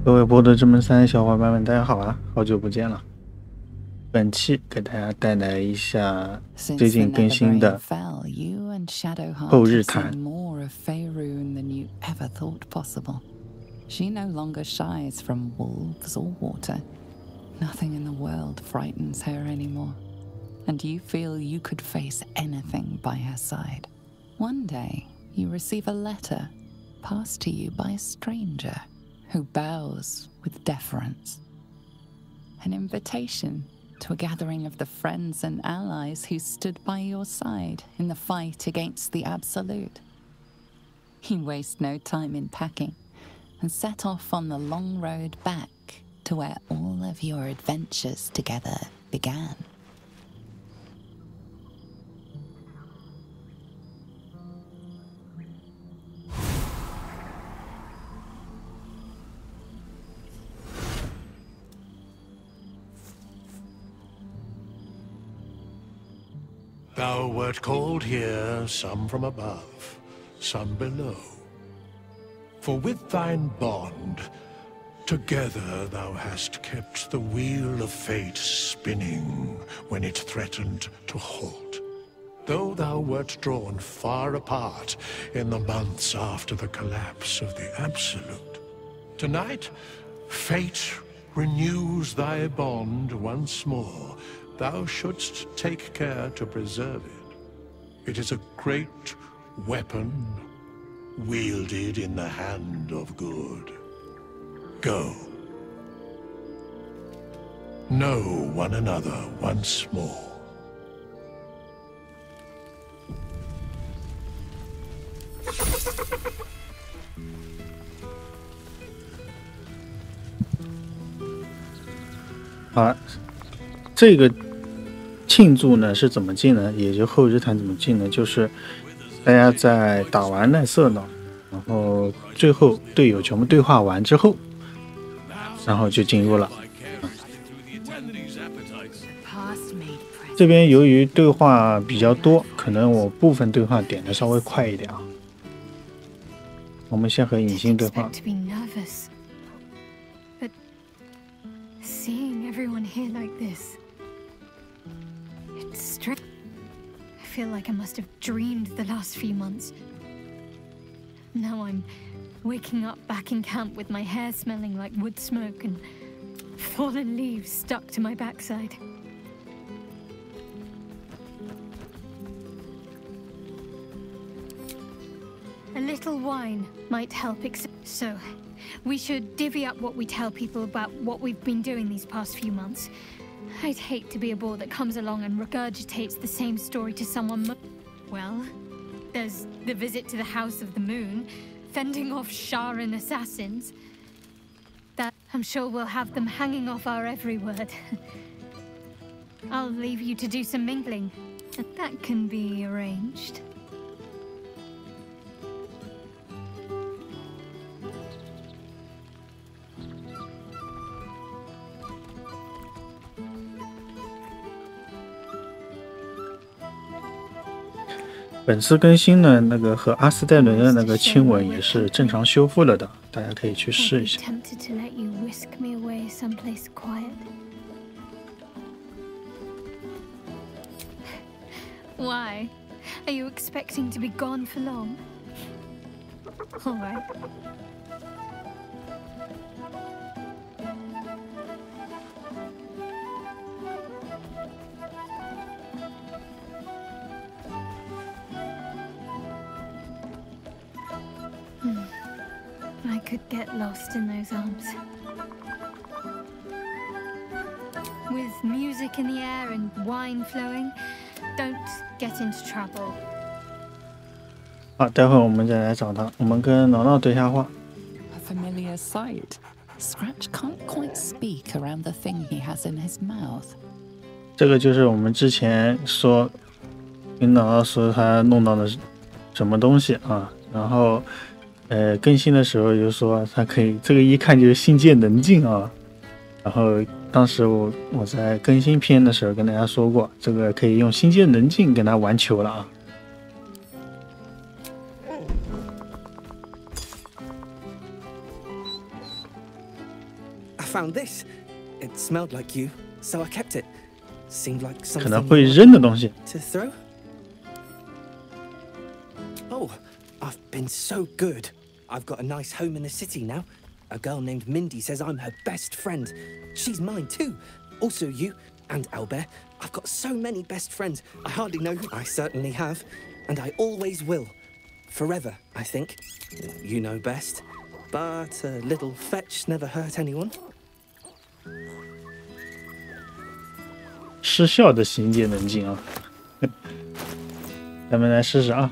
各位博德之门3小伙伴们，大家好啊！好久不见了。本期给大家带来一下最近更新的后日谈。She no longer shies from wolves or water. Nothing in the world frightens her anymore. And you feel you could face anything by her side. One day, you receive a letter passed to you by a stranger who bows with deference. An invitation to a gathering of the friends and allies who stood by your side in the fight against the Absolute. You waste no time in packing and set off on the long road back to where all of your adventures together began. Thou wert called here, some from above, some below. For with thine bond, together thou hast kept the wheel of fate spinning when it threatened to halt. Though thou wert drawn far apart in the months after the collapse of the Absolute, tonight, fate renews thy bond once more. Thou shouldst take care to preserve it. It is a great weapon, wielded in the hand of good. Go. Know one another once more. 好，这个庆祝呢是怎么进呢？也就后日谈怎么进呢？就是大家在打完那色呢，然后最后队友全部对话完之后，然后就进入了。这边由于对话比较多，可能我部分对话点的稍微快一点啊。我们先和影星对话。I feel like I must have dreamed the last few months. Now I'm waking up back in camp with my hair smelling like wood smoke and fallen leaves stuck to my backside. A little wine might help, so we should divvy up what we tell people about what we've been doing these past few months. I'd hate to be a bore that comes along and regurgitates the same story to someone. Well, there's the visit to the House of the Moon, fending off Sharan assassins. That I'm sure we'll have them hanging off our every word. I'll leave you to do some mingling. That can be arranged. 本次更新呢，那个和阿斯戴伦的那个亲吻也是正常修复了的，大家可以去试一下。Why? Are you expecting to be gone for long? All right. I could get lost in those arms. With music in the air and wine flowing, don't get into trouble. 好，待会儿我们再来找他。我们跟挠挠对下话。A familiar sight. Scratch can't quite speak around the thing he has in his mouth. 这个就是我们之前说跟挠挠说他弄到了什么东西啊，然后更新的时候就说他可以，这个一看就是心剑能进啊。然后当时我在更新篇的时候跟大家说过，这个可以用心剑能进跟他玩球了啊。found this. It smelled like you, so I kept it. Seemed like 可能 something 会扔的东西。 to throw. Oh, I've been so good. I've got a nice home in the city now. A girl named Mindy says I'm her best friend. She's mine too. Also you and Albert. I've got so many best friends. I hardly know who. I certainly have. And I always will. Forever, I think. You know best. But a little fetch never hurt anyone. 失效的行解能进啊，咱们来试试啊。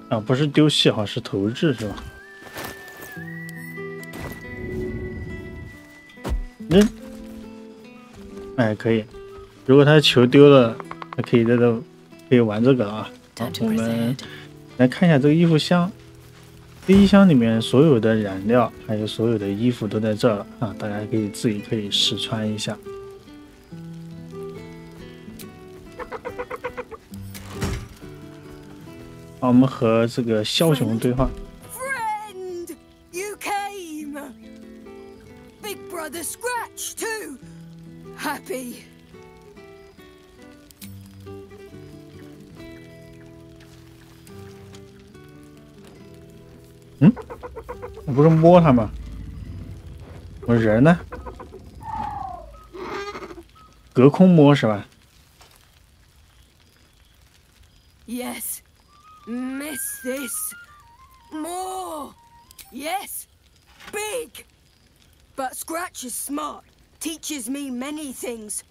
啊，不是丢戏哈，是投掷是吧？扔，哎，可以。如果他球丢了，他可以在这可以玩这个啊。好，我们来看一下这个衣服箱。这一箱里面所有的燃料还有所有的衣服都在这儿了啊，大家可以自己可以试穿一下。好，我们和这个枭雄对话。Friend, you came. Big brother Scratch too. Happy. 我不是摸他吗？我人呢？隔空摸是吧？ Yes. Miss this. More. Yes. Big. But Scratch is smart. Teaches me many things.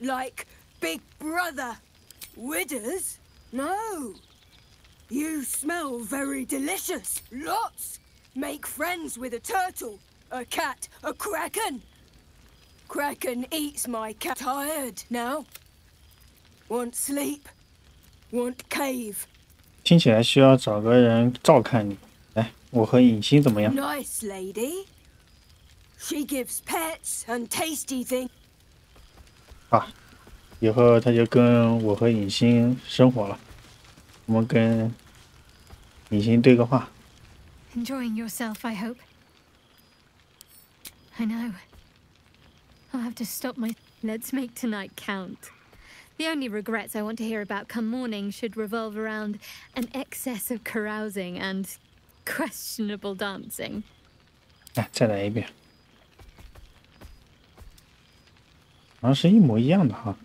Like Big Brother. Widders? No. You smell very delicious. Lots. Make friends with a turtle, a cat, a kraken. Kraken eats my cat. Tired now. Want sleep. Want cave. 听起来需要找个人照看你。来，我和影星怎么样？ Nice lady. She gives pets and tasty things. 啊，以后他就跟我和影星生活了。我们跟影星对个话。 Enjoying yourself, I hope. I know. I'll have to stop my... Let's make tonight count. The only regrets I want to hear about come morning should revolve around an excess of carousing and questionable dancing. 来，再来一遍。好像是一模一样的哈。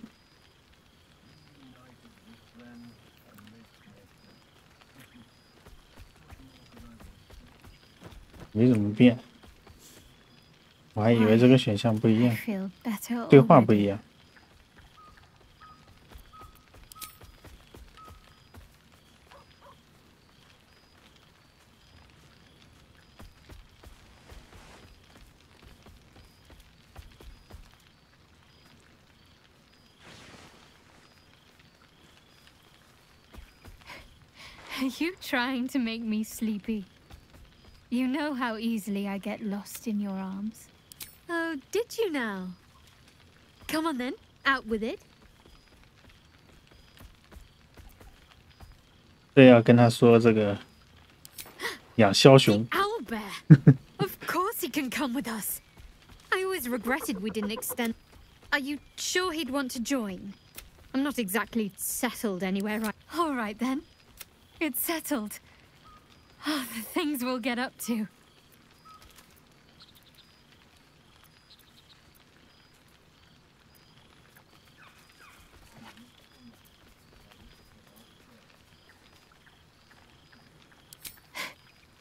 没怎么变，我还以为这个选项不一样， feel better 对话不一样。 Are you trying to make me sleepy? You know how easily I get lost in your arms. Oh, did you now? Come on then, out with it. 这要跟他说这个养枭雄。 Owlbear! Of course he can come with us. I always regretted we didn't extend... Are you sure he'd want to join? I'm not exactly settled anywhere, right? All right then. It's settled. Oh, the things we'll get up to.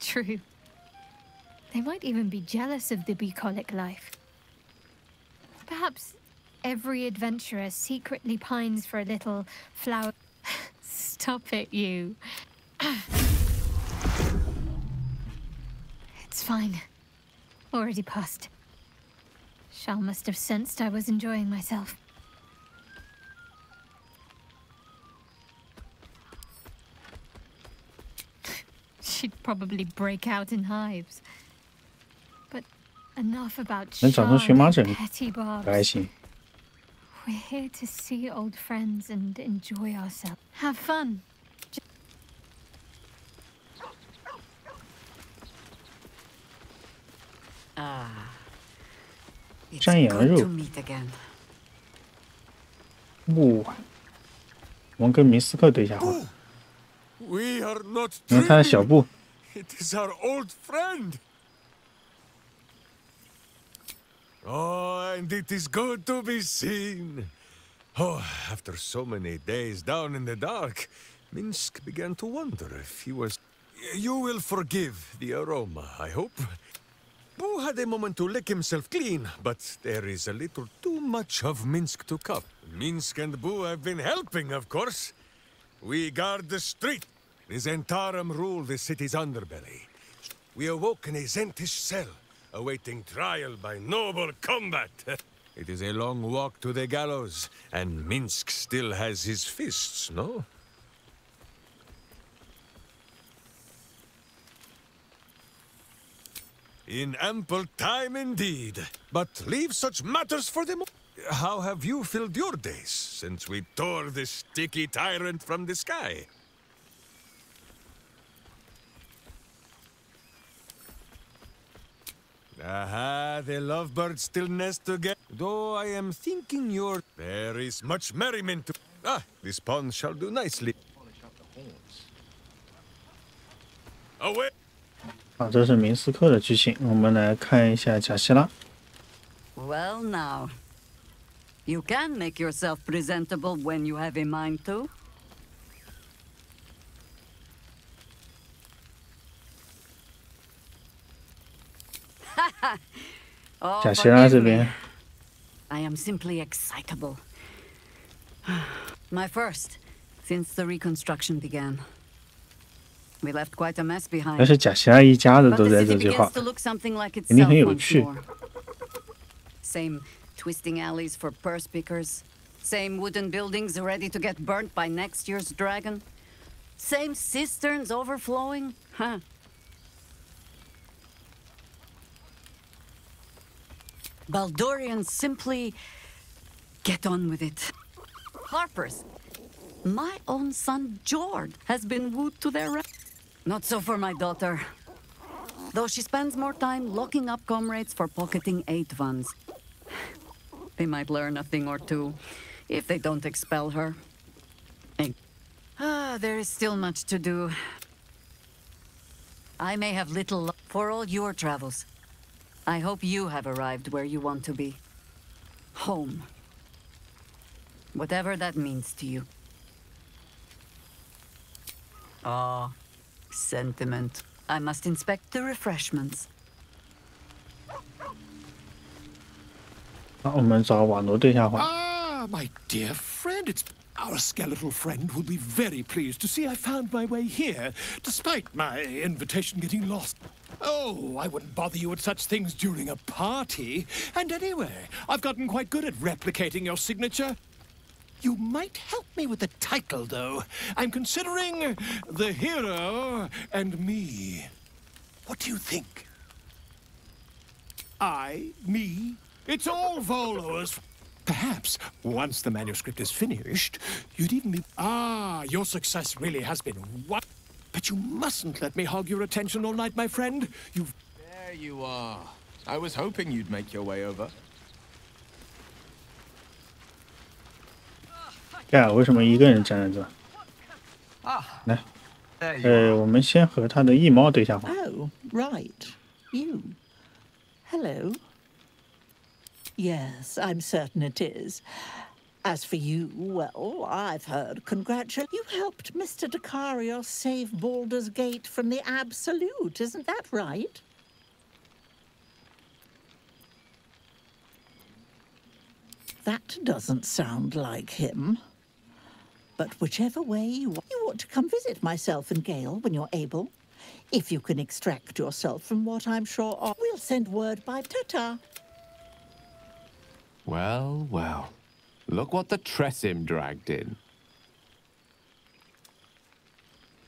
True. They might even be jealous of the bucolic life. Perhaps every adventurer secretly pines for a little flower... Stop it, you. It's fine. Already passed. Shal must have sensed I was enjoying myself. She'd probably break out in hives. But enough about 能找出荨麻疹 petty barbs. 还行。 We're here to see old friends and enjoy ourselves. Have fun. 山羊肉。哇，我们跟明斯克对一下话。你看他的小布。It is our old friend. Oh, and it is good to be seen. Oh, after so many days down in the dark, Minsk began to wonder if he was... You will forgive the aroma, I hope. Boo had a moment to lick himself clean, but there is a little too much of Minsk to cup. Minsk and Boo have been helping, of course. We guard the street. The Zentarum rule the city's underbelly. We awoke in a Zentish cell, awaiting trial by noble combat. It is a long walk to the gallows, and Minsk still has his fists, no? In ample time indeed. But leave such matters for them. How have you filled your days since we tore this sticky tyrant from the sky? Aha, the lovebirds still nest together. Though I am thinking there is much merriment to... Ah, this pond shall do nicely. Away! 好，这是明斯克的剧情。我们来看一下贾希拉。Well now, you can make yourself presentable when you have a mind to. 贾希拉这边 I am simply excitable. My first, since the reconstruction began. We left quite a mess behind. 但是贾希拉一家的都在这句话，肯定很有趣。Same twisting alleys for purse pickers. Same wooden buildings ready to get burnt by next year's dragon. Same cisterns overflowing. Huh. Baldurians simply get on with it. Harpers. My own son George has been wooed to their Not so for my daughter. Though she spends more time locking up comrades for pocketing 8 ones. They might learn a thing or two if they don't expel her. There is still much to do. I may have little luck for all your travels. I hope you have arrived where you want to be. Home. Whatever that means to you. Ah, sentiment. I must inspect the refreshments. 好，我们找瓦罗对一下话。 Ah, my dear friend, our skeletal friend will be very pleased to see I found my way here, despite my invitation getting lost. Oh, I wouldn't bother you with such things during a party. And anyway, I've gotten quite good at replicating your signature. You might help me with the title, though. I'm considering The Hero and Me. What do you think? Me? It's all Volo's. Perhaps, once the manuscript is finished, you'd even be... Ah, your success really has been what? But you mustn't let me hog your attention all night, my friend. You've... There you are. I was hoping you'd make your way over. 呀，为什么一个人站在这？来，我们先和他的异猫对一下话。Oh, right. You. Hello. Yes, I'm certain it is. As for you, well, I've heard you helped Mr. Dicarios save Baldur's Gate from the Absolute, isn't that right? That doesn't sound like him. But whichever way you ought to come visit myself and Gale when you're able. If you can extract yourself from what I'm sure of, we'll send word by ta-ta. Well, well. Look what the Tressim dragged in.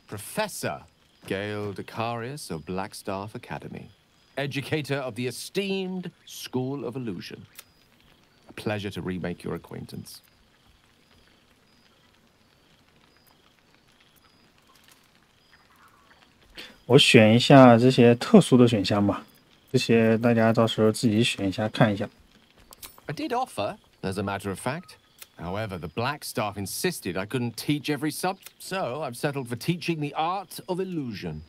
Professor Gale Dicarios of Blackstaff Academy. Educator of the esteemed School of Illusion. A pleasure to remake your acquaintance. 我选一下这些特殊的选项吧，这些大家到时候自己选一下看一下。I did offer, as a matter of fact. However, the black staff insisted I couldn't teach every subject, so I've settled for teaching the art of illusion.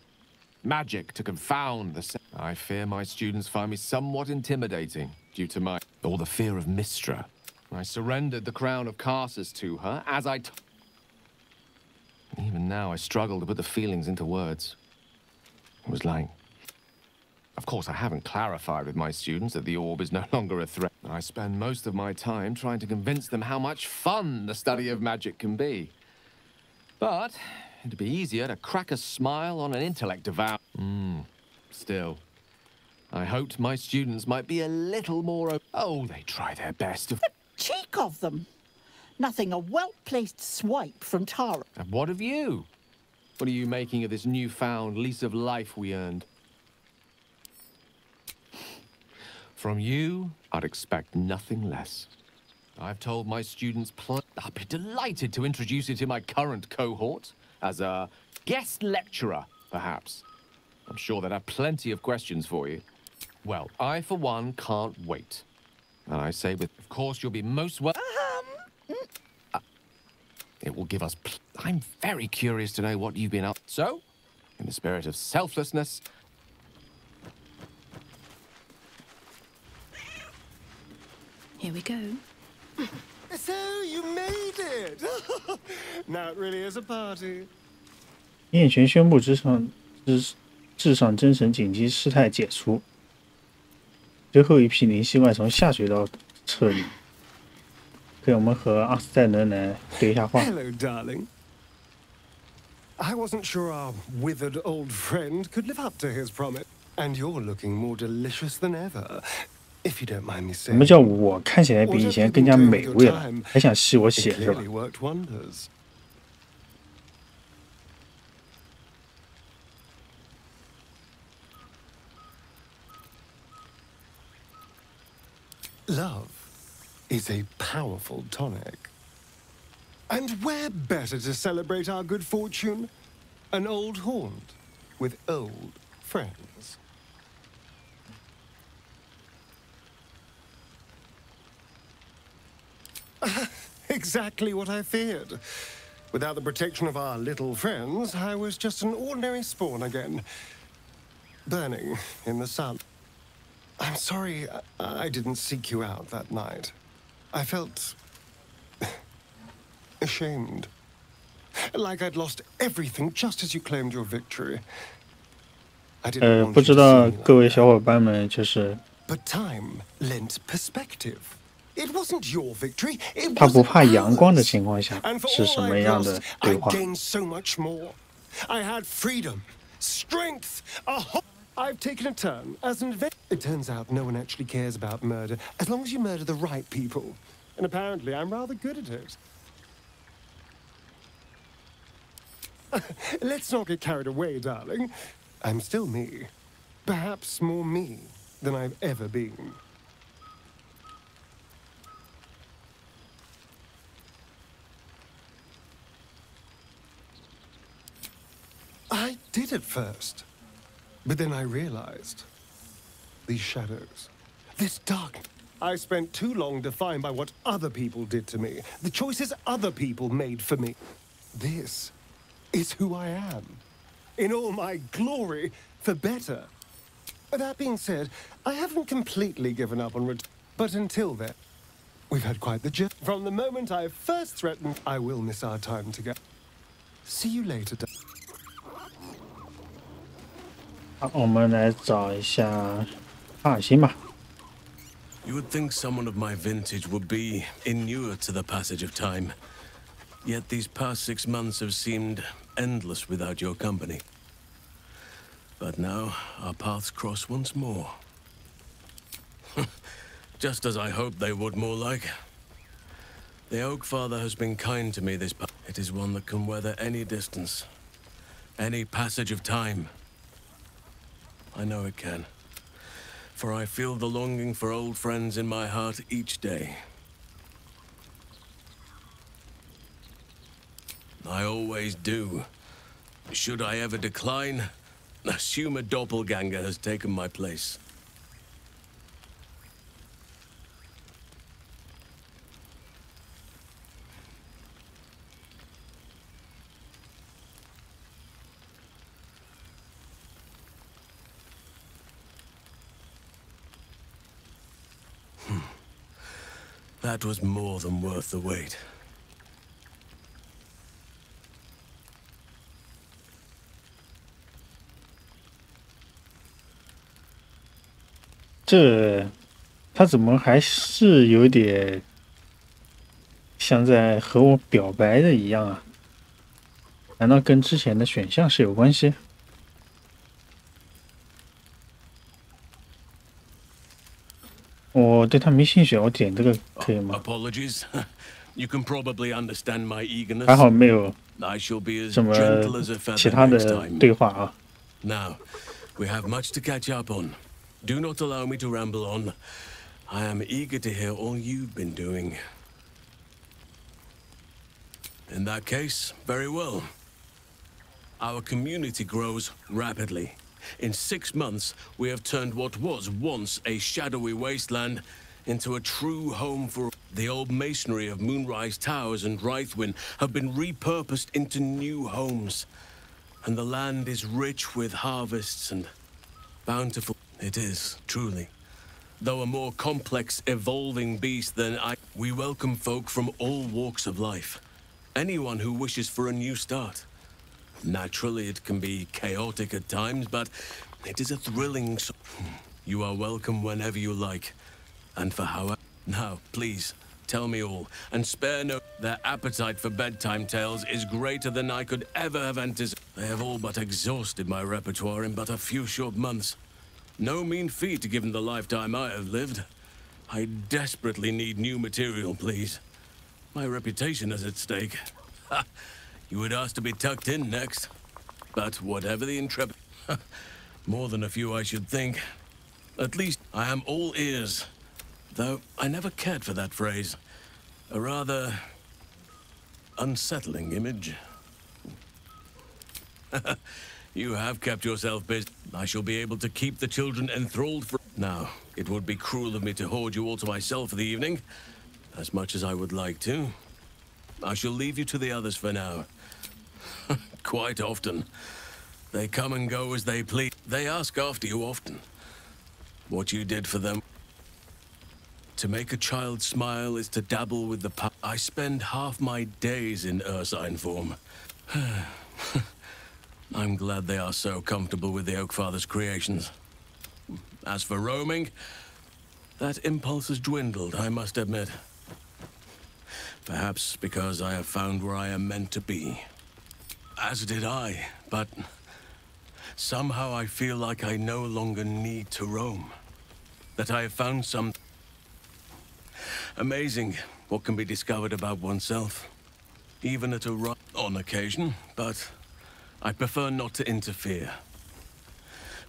Magic to confound the... I fear my students find me somewhat intimidating due to or the fear of Mystra. I surrendered the crown of Carsus to her as Even now, I struggle to put the feelings into words. It was like... Of course, I haven't clarified with my students that the orb is no longer a threat. I spend most of my time trying to convince them how much fun the study of magic can be. But it'd be easier to crack a smile on an intellect devout. Still, I hoped my students might be a little more... Oh, they try their best to... The cheek of them! Nothing a well-placed swipe from Tara. And what of you? What are you making of this newfound lease of life we earned? From you, I'd expect nothing less. I've told my students I'd be delighted to introduce you to my current cohort as a guest lecturer, perhaps. I'm sure they'd have plenty of questions for you. Well, I, for one, can't wait. And I say with... Of course, you'll be most welcome. It will give us... I'm very curious to know what you've been up... So, in the spirit of selflessness... Here we go. So you made it! Now it really is a party. 眼前宣布至上真神紧急事态解除，最后一批灵犀怪从下水道撤离。可以，我们和阿斯戴伦来对一下话。Hello, darling. I wasn't sure our withered old friend could live up to his promise, and you're looking more delicious than ever. If you don't mind me saying. 什么叫我看起来比以前更加美味了？还想吸我血是吧？ Love is a powerful tonic. And where better to celebrate our good fortune? An old haunt with old friends. Exactly what I feared. Without the protection of our little friends, I was just an ordinary spawn again. Burning in the sun. I'm sorry I didn't seek you out that night. I felt... ashamed. Like I'd lost everything just as you claimed your victory. I didn't want 不知道各位小伙伴们就是 But time lent perspective. It wasn't your victory. It 他不怕阳光的情况下是什么样的对话？ I gained so much more. I had freedom, strength, a hope. I've taken a turn as an adventurer. It turns out no one actually cares about murder as long as you murder the right people. And apparently I'm rather good at it. Let's not get carried away, darling. I'm still me. Perhaps more me than I've ever been. I did at first. But then I realized, these shadows, this darkness, I spent too long defined by what other people did to me, the choices other people made for me. This is who I am, in all my glory, for better. That being said, I haven't completely given up on but until then, we've had quite the journey. From the moment I first threatened, I will miss our time together. See you later, darling. 好，我们来找一下阿尔辛吧。 You would think someone of my vintage would be inured to the passage of time. Yet these past 6 months have seemed endless without your company. But now our paths cross once more. Just as I hoped they would, more like. The Oak Father has been kind to me this past. It is one that can weather any distance, any passage of time. I know it can, for I feel the longing for old friends in my heart each day. I always do. Should I ever decline, assume a doppelganger has taken my place. That was more than worth the wait. 这他怎么还是有点像在和我表白的一样啊？难道跟之前的选项是有关系？我对他没兴趣，我点这个可以吗？ Apologies. You can probably understand my eagerness. 还好没有 I shall be as 什么 gentle as a 其 feather 他 next 的 time. 对话啊。 Now, we have much to catch up on. Do not allow me to ramble on. I am eager to hear all you've been doing. In that case, very well. Our community grows rapidly. In 6 months, we have turned what was once a shadowy wasteland into a true home for... The old masonry of Moonrise Towers and Rythwin have been repurposed into new homes. And the land is rich with harvests and bountiful. It is, truly. Though a more complex, evolving beast than I... We welcome folk from all walks of life. Anyone who wishes for a new start. Naturally, it can be chaotic at times, but it is a thrilling... You are welcome whenever you like. And for however... Now, please, tell me all, and spare no... Their appetite for bedtime tales is greater than I could ever have anticipated. They have all but exhausted my repertoire in but a few short months. No mean feat given the lifetime I have lived. I desperately need new material, please. My reputation is at stake. Ha! You would ask to be tucked in next. But whatever the intrepid... More than a few, I should think. At least I am all ears. Though I never cared for that phrase. A rather... unsettling image. You have kept yourself busy. I shall be able to keep the children enthralled for... Now, it would be cruel of me to hoard you all to myself for the evening. As much as I would like to. I shall leave you to the others for now. Quite often. They come and go as they please. They ask after you often. What you did for them. To make a child smile is to dabble with the I spend half my days in ursine form. I'm glad they are so comfortable with the Oakfather's creations. As for roaming, that impulse has dwindled, I must admit. Perhaps because I have found where I am meant to be. As did I, but somehow I feel like I no longer need to roam. That I have found some... Amazing what can be discovered about oneself. Even at a run on occasion, but I prefer not to interfere.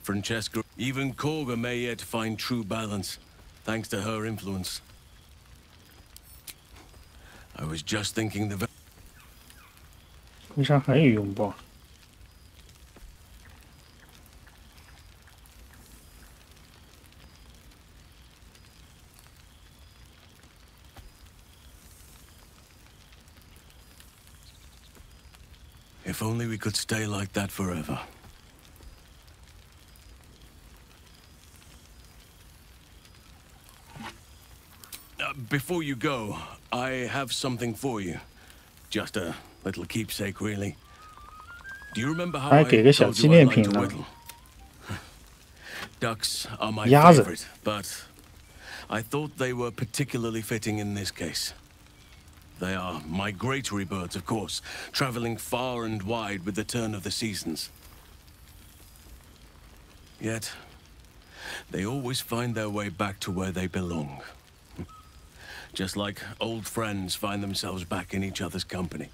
Francesca, even Korga may yet find true balance, thanks to her influence. I was just thinking the... 为啥还有拥抱？ If only we could stay like that forever. Before you go, I have something for you. Just a little keepsake, really. Do you remember how I told you I like to whittle? Ducks are my favorite, but I thought they were particularly fitting in this case. They are migratory birds, of course, traveling far and wide with the turn of the seasons. Yet, they always find their way back to where they belong. Just like old friends find themselves back in each other's company.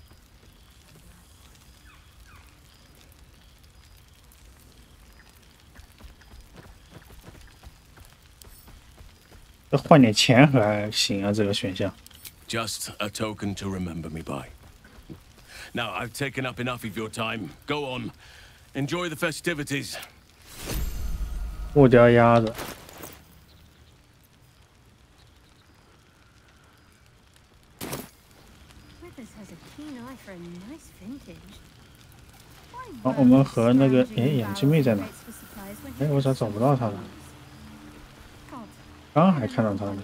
换点钱还行啊，这个选项。 Just a token to remember me by. Now, I've taken up enough of your time. Go on. Enjoy the festivities. 木雕鸭子。 好，我们和那个眼镜妹在哪？哎，我咋找不到她了？刚刚还看到她呢。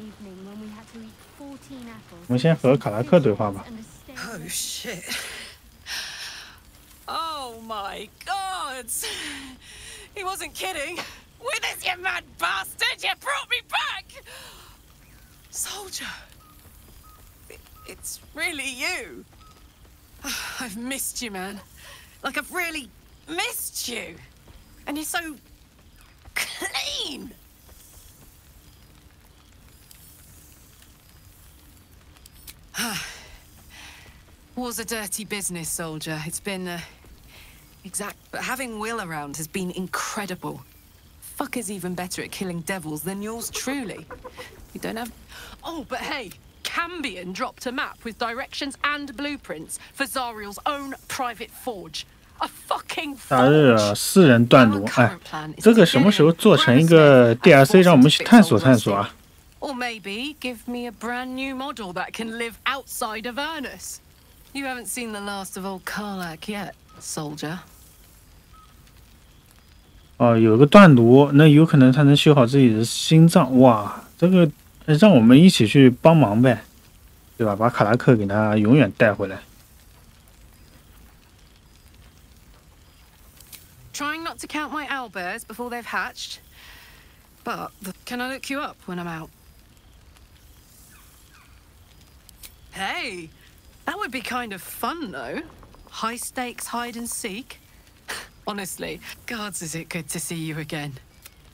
我们先和卡拉克对话吧。Oh shit. Oh my gods. He wasn't kidding. Withers, you mad bastard! You brought me back! Soldier. It's really you. I've missed you, man. Like, I've really missed you. And you're so clean. War's a dirty business, soldier. It's been, exact. But having Will around has been incredible. Fucker's even better at killing devils than yours truly. We don't have... Oh, but hey, Cambion dropped a map with directions and blueprints for Zariel's own private forge. A fucking forge! 大日4人断炉，哎，这个什么时候做成一个 DLC， 让我们去探索探索啊？ Or maybe give me a brand new model that can live outside of Ernest. You haven't seen the last of old Karlak yet, soldier. 哦，有个断炉，那有可能他能修好自己的心脏。哇，这个让我们一起去帮忙呗，对吧？把卡拉克给他永远带回来。 Trying not to count my owlbears before they've hatched. But can I look you up when I'm out? Hey, that would be kind of fun, though. High stakes hide and seek. Honestly, gods, is it good to see you again.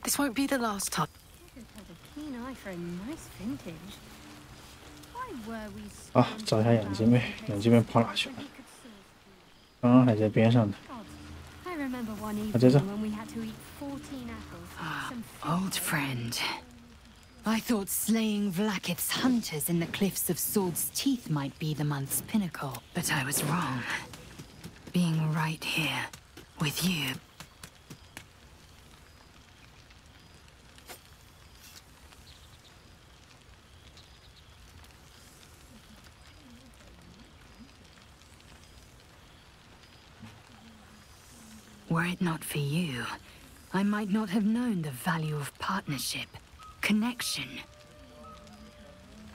This won't be the last time. Has a keen eye for a nice vintage. Why were we? 啊，找一下眼镜妹，眼镜妹跑哪去了？刚刚还在边上呢。 I remember one evening when we had to eat 14 apples. Old friend. I thought slaying Vlaakith's hunters in the cliffs of Sword's Teeth might be the month's pinnacle, but I was wrong. Being right here, with you. Were it not for you, I might not have known the value of partnership, connection.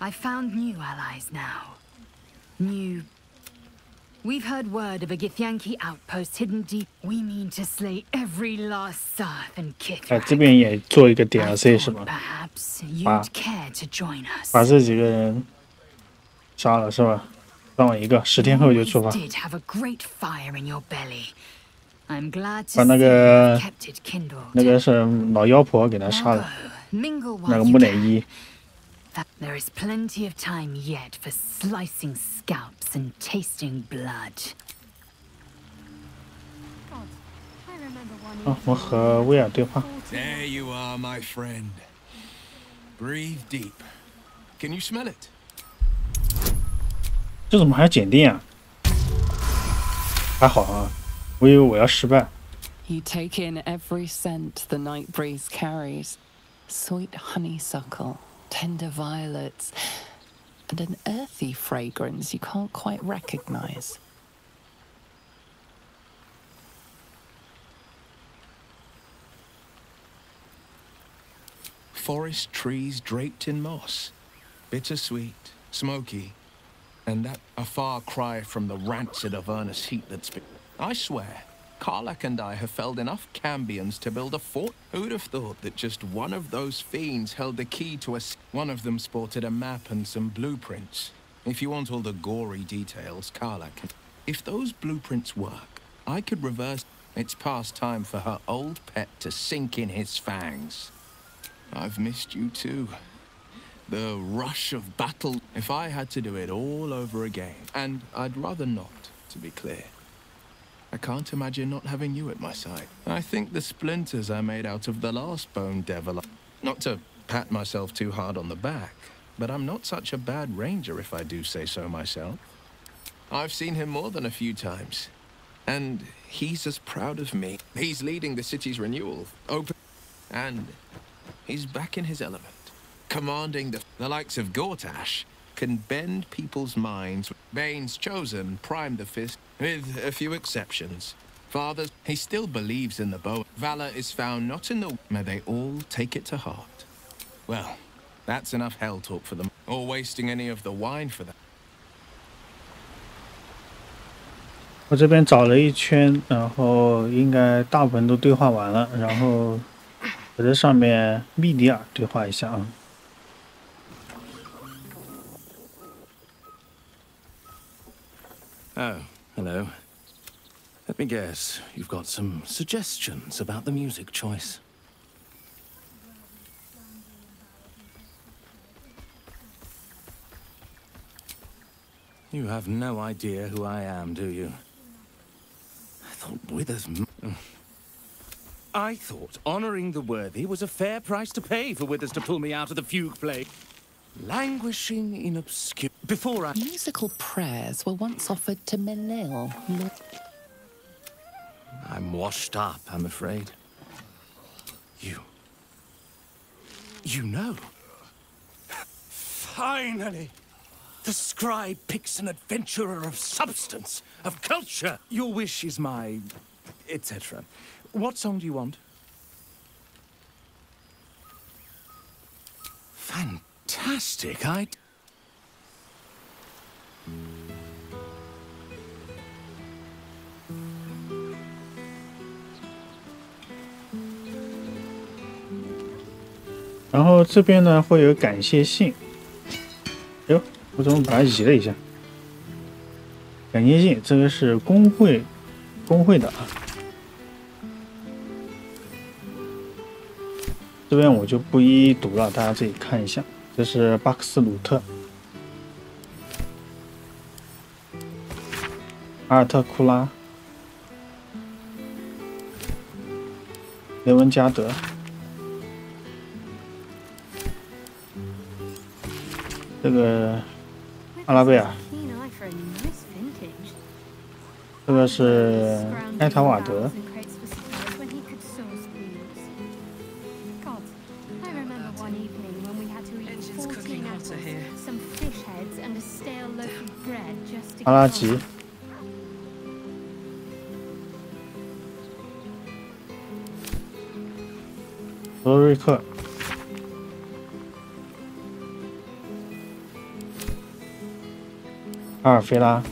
I found new allies now. We've heard word of a Githyanki outpost hidden deep. We mean to slay every last Sarth and Kithrak. 这边也做一个 DLC 是吗？ Perhaps you'd care to join us. 把这几个人杀了是吧？让我一个，10天后就出发。 Did have a great fire in your belly. I'm glad to 把那 see 个 you've kept it kindled. 那个是老妖婆给他杀了， Mingle 那 while 个 you 木乃 can. 伊。 There is plenty of time yet for slicing scalps and tasting blood. 啊，我和威尔对话。 There you are, my friend. Breathe deep. Can you smell it? 这怎么还检定啊？还好啊，我以为我要失败。 You take in every scent the night breeze carries. Sweet honeysuckle, tender violets, and an earthy fragrance you can't quite recognize. Forest trees draped in moss. Bittersweet, smoky, and that a far cry from the rancid Avernus heat that's been... I swear, Karlak and I have felled enough Cambions to build a fort. Who'd have thought that just one of those fiends held the key to a... One of them sported a map and some blueprints. If you want all the gory details, Karlak... If those blueprints work, I could reverse... It's past time for her old pet to sink in his fangs. I've missed you too. The rush of battle. If I had to do it all over again, and I'd rather not, to be clear. I can't imagine not having you at my side. I think the splinters I made out of the last bone devil... Not to pat myself too hard on the back, but I'm not such a bad ranger if I do say so myself. I've seen him more than a few times, and he's as proud of me. He's leading the city's renewal, open, and he's back in his element. Commanding the likes of Gortash can bend people's minds. Bane's chosen, prime the fist, with a few exceptions. Fathers, he still believes in the bow. Valor is found not in the... May they all take it to heart. Well, That's enough hell talk for them. Or wasting any of the wine for them. 我这边找了一圈，然后应该大部分都对话完了，然后我在上面密迪尔对话一下啊。Oh, hello. Let me guess, you've got some suggestions about the music choice. You have no idea who I am, do you? I thought Withers... I thought honoring the worthy was a fair price to pay for Withers to pull me out of the fugue play. Languishing in obscurity. Before I... Musical prayers were once offered to Menil. I'm washed up, I'm afraid. You know. Finally! The scribe picks an adventurer of substance, of culture. Your wish is my... etc. What song do you want? Fantastic,然后这边呢会有感谢信，哎呦，我怎么把它移了一下？感谢信，这个是工会的啊。这边我就不一一读了，大家自己看一下。这是巴克斯鲁特、阿尔特库拉、雷文加德。这个阿拉贝尔，这个是埃塔瓦德，阿拉吉，罗瑞克。阿尔菲拉，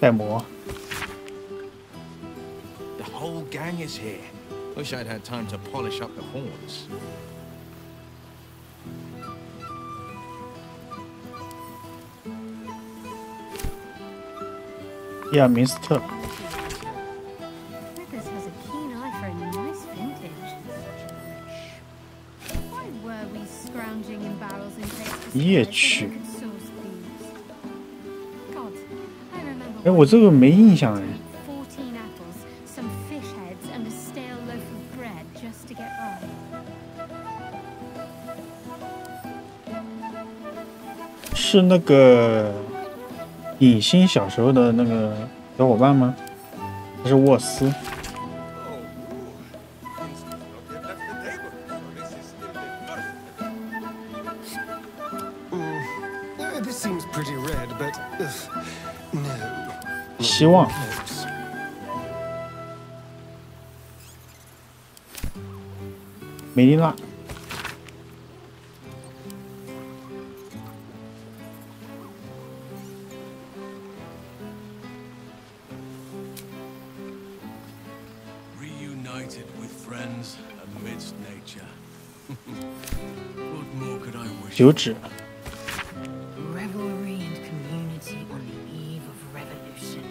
戴摩。The whole gang is here. Wish I'd had time to polish up the horns. 伊尔明斯特。夜曲，哎，我这个没印象哎。是那个影星小时候的那个小伙伴吗？还是沃斯？ 希望。梅丽娜。Reunited with friends amidst nature. What more could I wish? 九指。 Revelry and community on the eve of revolution.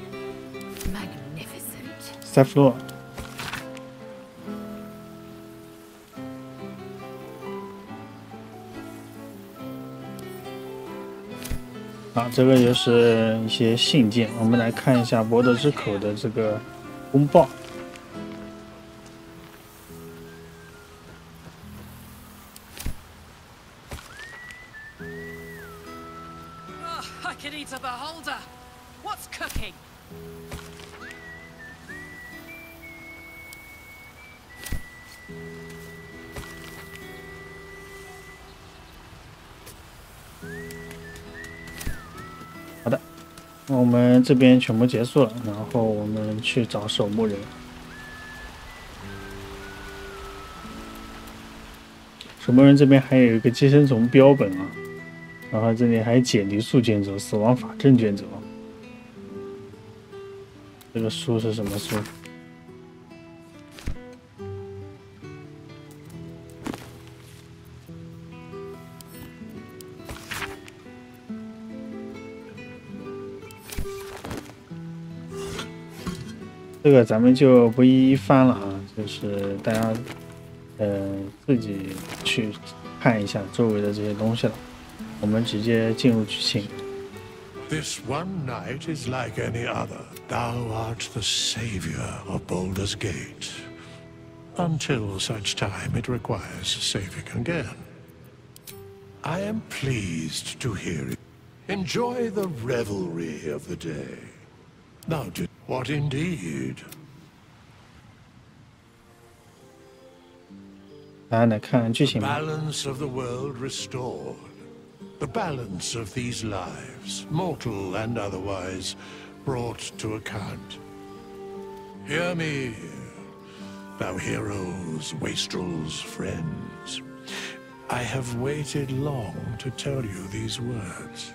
Magnificent. 塞弗洛。啊，这个就是一些信件，我们来看一下博德之口的这个公报。 好的，我们这边全部结束了，然后我们去找守墓人。守墓人这边还有一个寄生虫标本啊，然后这里还有解离术卷轴、死亡法阵卷轴。这个书是什么书？这个咱们就不一一翻了啊，就是大家自己去看一下周围的这些东西了。我们直接进入剧情。This one night is like any other. Thou art the savior of Baldur's Gate. Until such time it requires saving again. I am pleased to hear it. Enjoy the revelry of the day. Now, what indeed? 大家来看剧情 The 吧。 balance of the world restored. The balance of these lives, mortal and otherwise, brought to account. Hear me, thou heroes, wastrels, friends. I have waited long to tell you these words.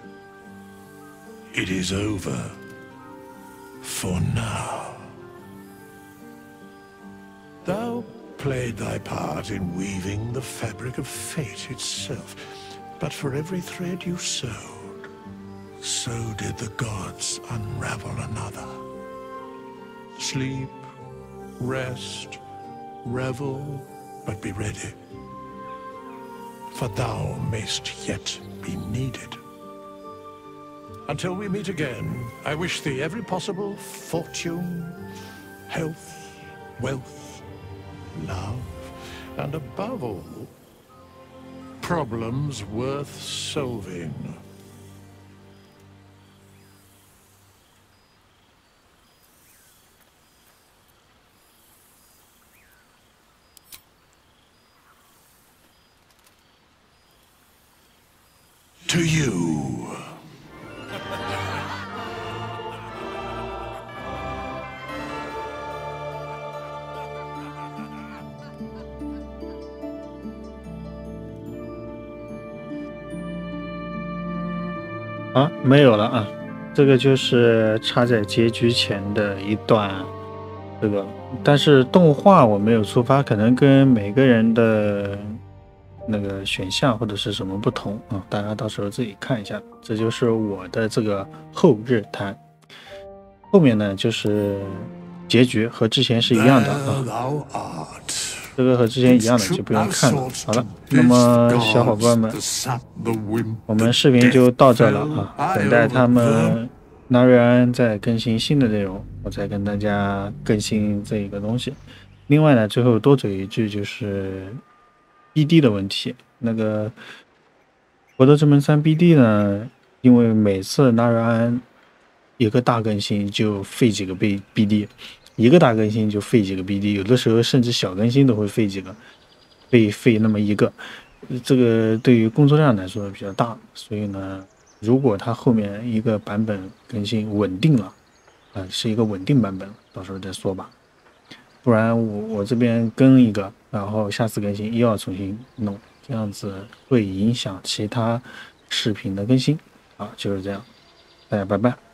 It is over. For now. Thou played thy part in weaving the fabric of fate itself, but for every thread you sewed, so did the gods unravel another. Sleep, rest, revel, but be ready, for thou mayst yet be needed. Until we meet again, I wish thee every possible fortune, health, wealth, love, and above all, problems worth solving. To you. .啊，没有了啊，这个就是插在结局前的一段，这个，但是动画我没有触发，可能跟每个人的那个选项或者是什么不同啊，大家到时候自己看一下。这就是我的这个后日谈，后面呢就是结局和之前是一样的啊。这个和之前一样的就不用看了。好了，那么小伙伴们，我们视频就到这了啊！等待他们纳瑞安再更新新的内容，我再跟大家更新这一个东西。另外呢，最后多嘴一句，就是 BD 的问题。那个《博德之门3》BD 呢，因为每次纳瑞安一个大更新就废几个BD。一个大更新就废几个 BD， 有的时候甚至小更新都会废几个，废那么一个，这个对于工作量来说比较大，所以呢，如果它后面一个版本更新稳定了，是一个稳定版本，到时候再说吧，不然我这边更一个，然后下次更新又要重新弄，这样子会影响其他视频的更新啊，就是这样，大家拜拜。